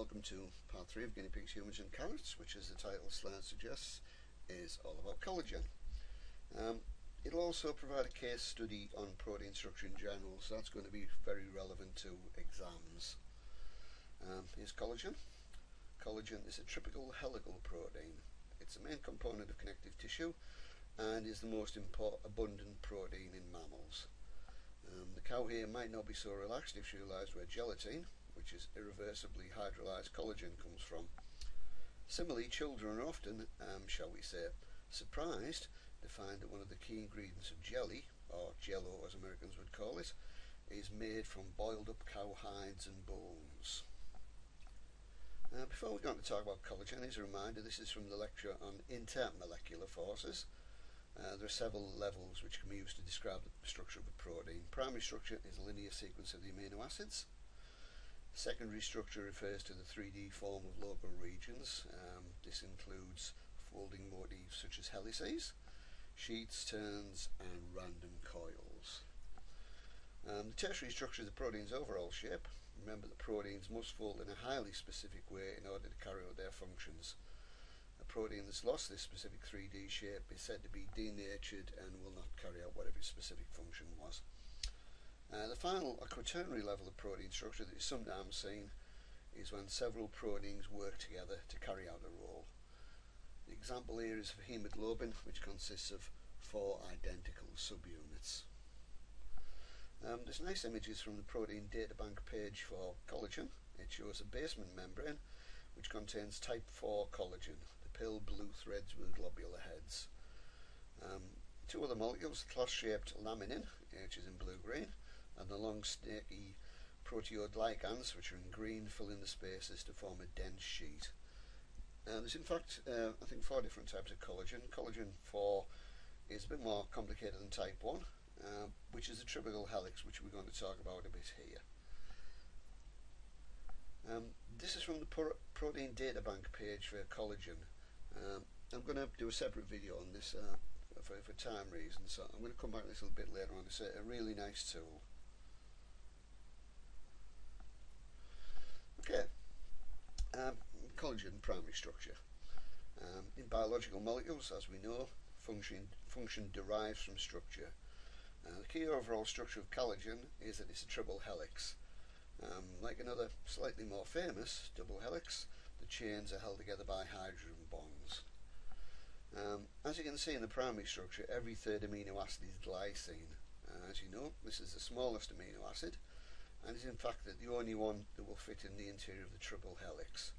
welcome to part 3 of Guinea Pigs, Humans and Carrots, which, as the title slide suggests, is all about collagen. It'll also provide a case study on protein structure in general, so that's going to be very relevant to exams. Here's collagen. Collagen is a typical helical protein. It's the main component of connective tissue and is the most abundant protein in mammals. The cow here might not be so relaxed if she realised where gelatin, which is irreversibly hydrolyzed collagen, comes from. Similarly, children are often, shall we say, surprised to find that one of the key ingredients of jelly, or jello as Americans would call it, is made from boiled up cow hides and bones. Before we go on to talk about collagen, as a reminder, this is from the lecture on intermolecular forces. There are several levels which can be used to describe the structure of a protein. Primary structure is a linear sequence of the amino acids. Secondary structure refers to the 3D form of local regions. This includes folding motifs such as helices, sheets, turns and random coils. The tertiary structure is the protein's overall shape. Remember that proteins must fold in a highly specific way in order to carry out their functions. A protein that's lost this specific 3D shape is said to be denatured and will not carry out whatever its specific function was. The final, or quaternary level of protein structure that is sometimes seen is when several proteins work together to carry out a role. The example here is for hemoglobin, which consists of 4 identical subunits. There's nice images from the protein databank page for collagen. It shows a basement membrane which contains type 4 collagen, the pale blue threads with globular heads. 2 other molecules, the cloth-shaped laminin, which is in blue-green, and the long snaky proteoglycans, which are in green, fill in the spaces to form a dense sheet. There's in fact, I think 4 different types of collagen. Collagen 4 is a bit more complicated than type 1, which is a typical helix, which we're going to talk about a bit here. This is from the protein databank page for collagen. I'm going to do a separate video on this for time reasons, so I'm going to come back to this a little bit later on. It's a really nice tool. Okay, collagen primary structure. In biological molecules, as we know, function derives from structure. The key overall structure of collagen is that it's a triple helix. Like another slightly more famous double helix, the chains are held together by hydrogen bonds. As you can see in the primary structure, every third amino acid is glycine. As you know, this is the smallest amino acid, and is in fact the only one that will fit in the interior of the triple helix.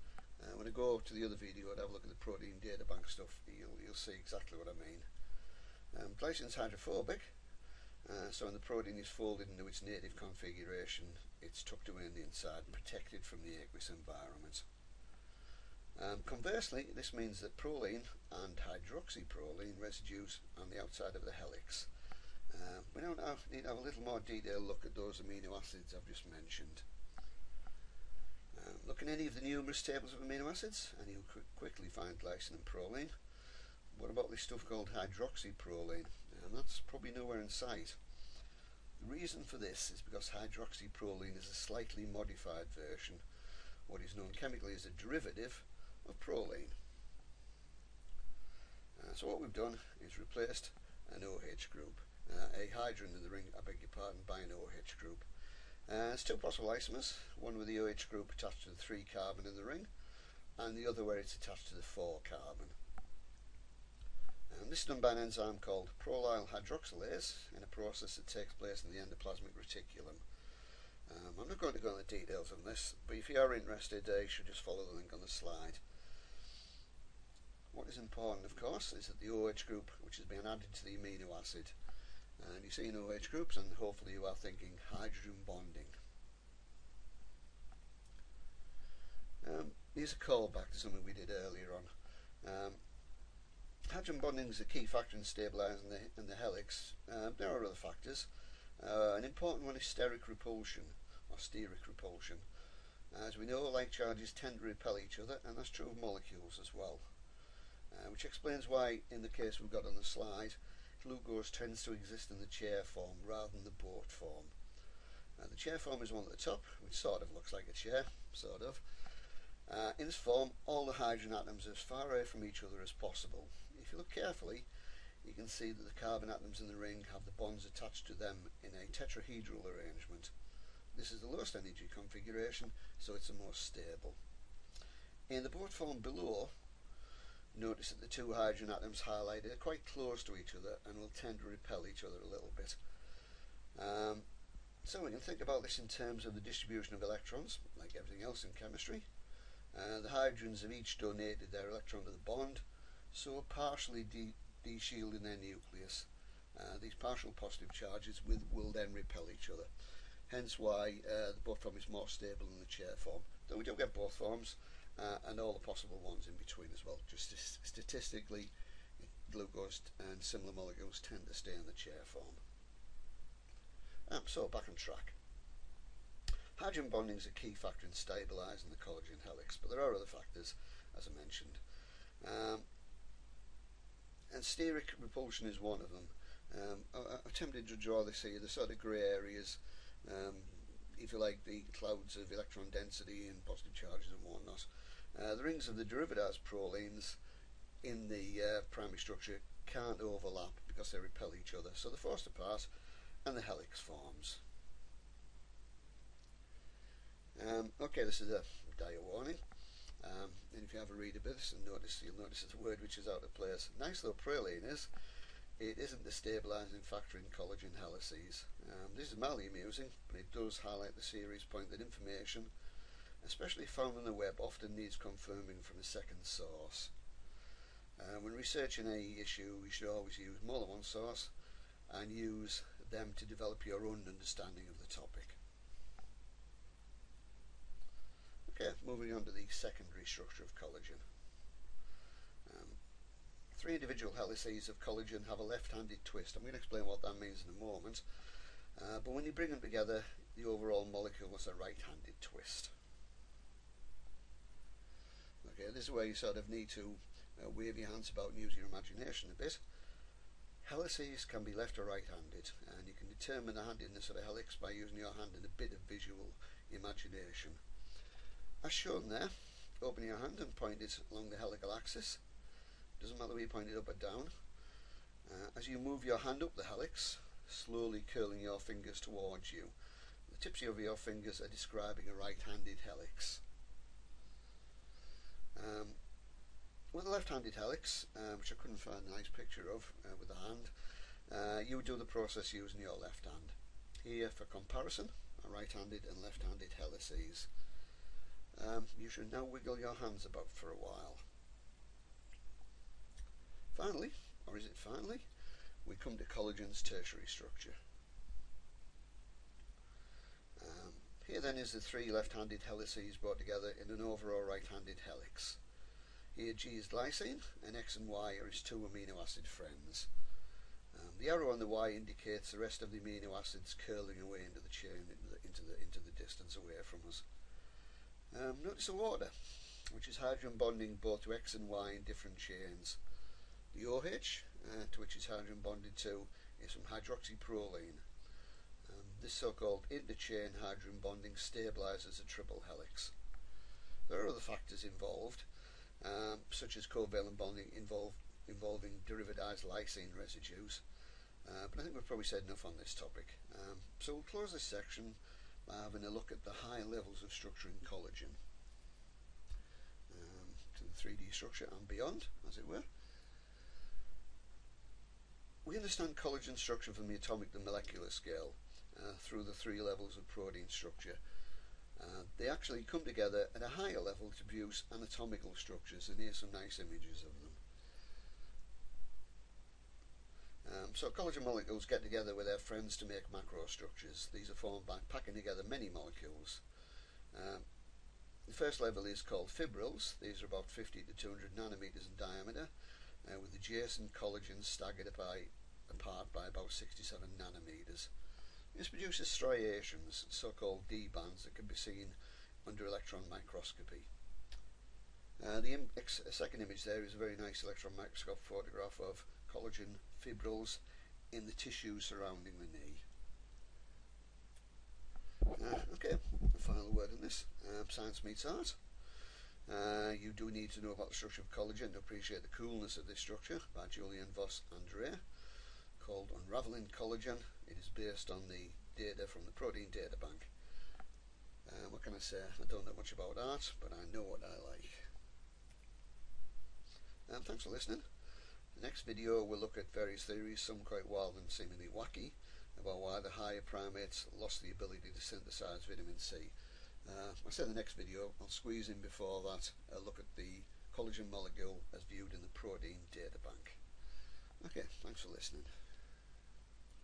When I go to the other video and have a look at the protein databank stuff, you'll see exactly what I mean. Glycine is hydrophobic, so when the protein is folded into its native configuration, it's tucked away on the inside and protected from the aqueous environment. Conversely, this means that proline and hydroxyproline residues on the outside of the helix. We now need to have a little more detailed look at those amino acids I've just mentioned. Look in any of the numerous tables of amino acids and you'll quickly find glycine and proline. What about this stuff called hydroxyproline? That's probably nowhere in sight. The reason for this is because hydroxyproline is a slightly modified version, what is known chemically as a derivative of proline. So what we've done is replaced an OH group, a hydrogen in the ring, I beg your pardon, by an OH group. There's 2 possible isomers, one with the OH group attached to the 3 carbon in the ring, and the other where it's attached to the 4 carbon. This is done by an enzyme called prolyl hydroxylase in a process that takes place in the endoplasmic reticulum. I'm not going to go into the details on this, but if you are interested, you should just follow the link on the slide. What is important, of course, is that the OH group, which has been added to the amino acid, and you see in OH groups, and hopefully you are thinking hydrogen bonding. Here's a callback to something we did earlier on. Hydrogen bonding is a key factor in stabilising the helix. There are other factors. An important one is steric repulsion, or steric repulsion. As we know, like charges tend to repel each other, and that's true of molecules as well. Which explains why, in the case we've got on the slide, glucose tends to exist in the chair form rather than the boat form. The chair form is one at the top, which sort of looks like a chair, sort of. In this form, all the hydrogen atoms are as far away from each other as possible. If you look carefully, you can see that the carbon atoms in the ring have the bonds attached to them in a tetrahedral arrangement. This is the lowest energy configuration, so it's the most stable. In the boat form below, notice that the two hydrogen atoms highlighted are quite close to each other and will tend to repel each other a little bit. So we can think about this in terms of the distribution of electrons, like everything else in chemistry. The hydrogens have each donated their electron to the bond, so partially de-shielding their nucleus. These partial positive charges will then repel each other. Hence why the boat form is more stable than the chair form. Though we do get both forms and all the possible ones in between as well. Just statistically, glucose and similar molecules tend to stay in the chair form. So back on track. Hydrogen bonding is a key factor in stabilising the collagen helix, but there are other factors, as I mentioned. And steric repulsion is one of them. I attempted to draw this here, the sort of grey areas, if you like, the clouds of electron density and positive charges and whatnot. The rings of the derivatized prolines in the primary structure can't overlap because they repel each other, so they're forced apart and the helix forms. Okay, this is a dire warning, and if you have a read of this and you'll notice it's a word which is out of place. Nice though proline is, it isn't the stabilising factor in collagen helices. This is mildly amusing, but it does highlight the serious point that information, especially found on the web, often needs confirming from a second source. When researching any issue, you should always use more than one source and use them to develop your own understanding of the topic. Okay, moving on to the secondary structure of collagen. Three individual helices of collagen have a left-handed twist. I'm going to explain what that means in a moment. But when you bring them together, the overall molecule has a right-handed twist. Okay, this is where you sort of need to wave your hands about and use your imagination a bit. Helices can be left or right-handed, and you can determine the handedness of a helix by using your hand and a bit of visual imagination. As shown there, open your hand and point it along the helical axis. Doesn't matter whether you point it up or down. As you move your hand up the helix, slowly curling your fingers towards you, the tips of your fingers are describing a right-handed helix. With a left-handed helix, which I couldn't find a nice picture of with the hand, you would do the process using your left hand. Here, for comparison, are right-handed and left-handed helices. You should now wiggle your hands about for a while. Finally, or is it finally, we come to collagen's tertiary structure. Here then is the three left-handed helices brought together in an overall right-handed helix. Here G is glycine and X and Y are its two amino acid friends. The arrow on the Y indicates the rest of the amino acids curling away into the chain, into the distance away from us. Notice the water, which is hydrogen bonding both to X and Y in different chains. The OH, to which it's hydrogen bonded to, is from hydroxyproline. This so-called interchain hydrogen bonding stabilises a triple helix. There are other factors involved, such as covalent bonding involving derivatized lysine residues, but I think we've probably said enough on this topic. So we'll close this section by having a look at the high levels of structure in collagen, to the 3D structure and beyond, as it were. We understand collagen structure from the atomic and molecular scale through the three levels of protein structure. They actually come together at a higher level to produce anatomical structures, and here's some nice images of them. So collagen molecules get together with their friends to make macrostructures. These are formed by packing together many molecules. The first level is called fibrils. These are about 50 to 200 nanometers in diameter, with adjacent collagens staggered apart by about 67 nanometers. This produces striations, so-called D bands, that can be seen under electron microscopy. The second image there is a very nice electron microscope photograph of collagen fibrils in the tissue surrounding the knee. Okay, the final word on this. Science meets art. You do need to know about the structure of collagen to appreciate the coolness of this structure, by Julian Voss Andrea, called Unraveling Collagen. It is based on the data from the protein data bank. What can I say? I don't know much about art, but I know what I like. Thanks for listening. The next video we'll look at various theories, some quite wild and seemingly wacky, about why the higher primates lost the ability to synthesize vitamin C. I said the next video, I'll squeeze in before that a look at the collagen molecule as viewed in the protein data bank. Okay, thanks for listening.